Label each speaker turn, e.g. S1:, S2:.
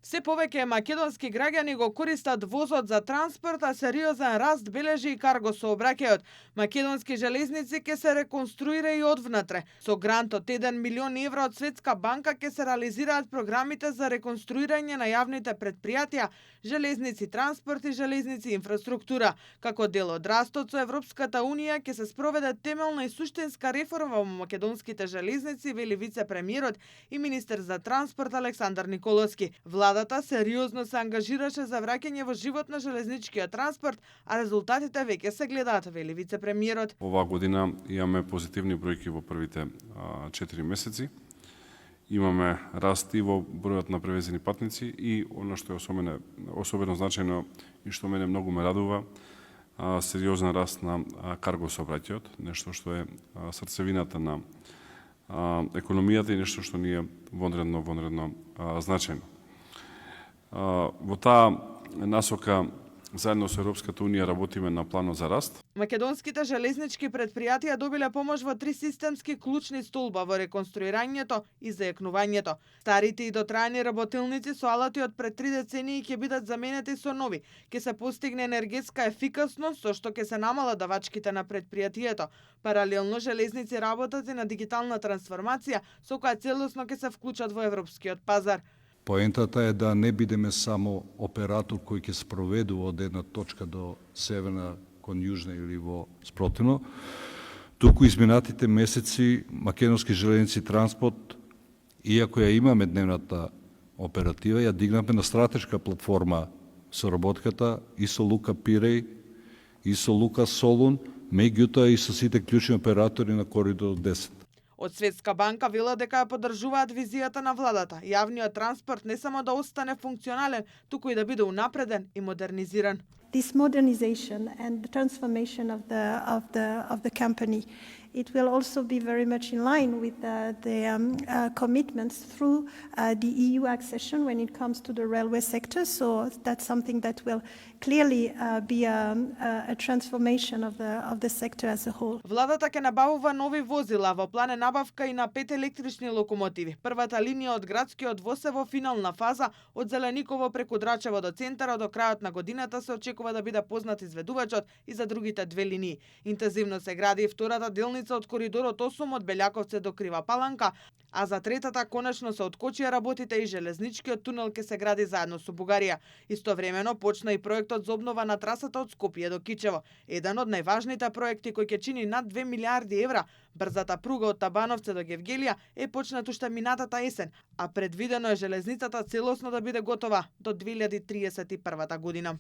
S1: Се повеќе македонски граѓани го користат возот за транспорт, а сериозен раст бележи и карго сообраќајот. Македонски железници ќе се реконструира и одвнатре. Со грант од 1 милион евра од Светска банка ќе се реализираат програмите за реконструирање на јавните предпријатија, железници транспорт и железници инфраструктура. Како дел од растот со Европската унија ќе се спроведе темелна и суштинска реформа во македонските железници, вели вице-премиерот и министер за транспорт Александар Николовски. Владата сериозно се ангажираше за враќање во живот на железничкиот транспорт, а резултатите веќе се гледаат, вели вице-премиерот.
S2: Оваа година имаме позитивни бројки во првите 4 месеци. Имаме раст и во бројот на превезени патници и оно што е особено значајно и што мене многу ме радува, сериозен раст на карго сообраќајот, нешто што е срцевината на економијата и нешто што ни е вонредно значајно. Во таа насока заедно со Европската унија работиме на планот за раст.
S1: Македонските железнички предпријатија добиле помош во 3 системски клучни столба во реконструирањето и зајакнувањето. Старите и дотраени работилници со алати од пред 3 децении ќе бидат заменети со нови. Ќе се постигне енергетска ефикасност со што ќе се намалат давачките на предпријатието. Паралелно железници работат и на дигитална трансформација со која целосно ќе се вклучат во европскиот пазар.
S3: Поентата е да не бидеме само оператор кој ќе спроведува од една точка до северна кон јужна или во спротивно, туку изминатите месеци македонски железници транспорт, иако ја имаме дневната оператива, ја дигнавме на стратешка платформа соработката и со Лука Пиреј, и со Лука Солун, меѓутоа и со сите клучни оператори на коридор 10.
S1: Од Светска банка велат дека ја поддржуваат визијата на владата. Јавниот транспорт не само да остане функционален, туку и да биде унапреден и модернизиран.
S4: This modernization and the transformation of the company, it will also be very much in line with the commitments through the EU accession when it comes to the railway sector. So that's something that will clearly be a transformation of the sector as a whole.
S1: Владата ќе набавува нови возила, во план е набавка и на 5 електрични локомотиви. Првата линија од градскиот воз е во финална фаза, од Зелениково преку Драчево до центарот до крајот на годината се очекува да биде познат изведувачот и за другите 2 линии. Интензивно се гради и втората делница од коридорот 8 од Белјаковце до Крива Паланка, а за третата конечно се откочија работите и железничкиот тунел ќе се гради заедно со Бугарија. Истовремено почна и проектот за обнова на трасата од Скопје до Кичево. Еден од најважните проекти кој ќе чини над 2 милиарди евра, брзата пруга од Табановце до Гевгелија, е почнат уште минатата есен, а предвидено е железницата целосно да биде готова до 2031 година.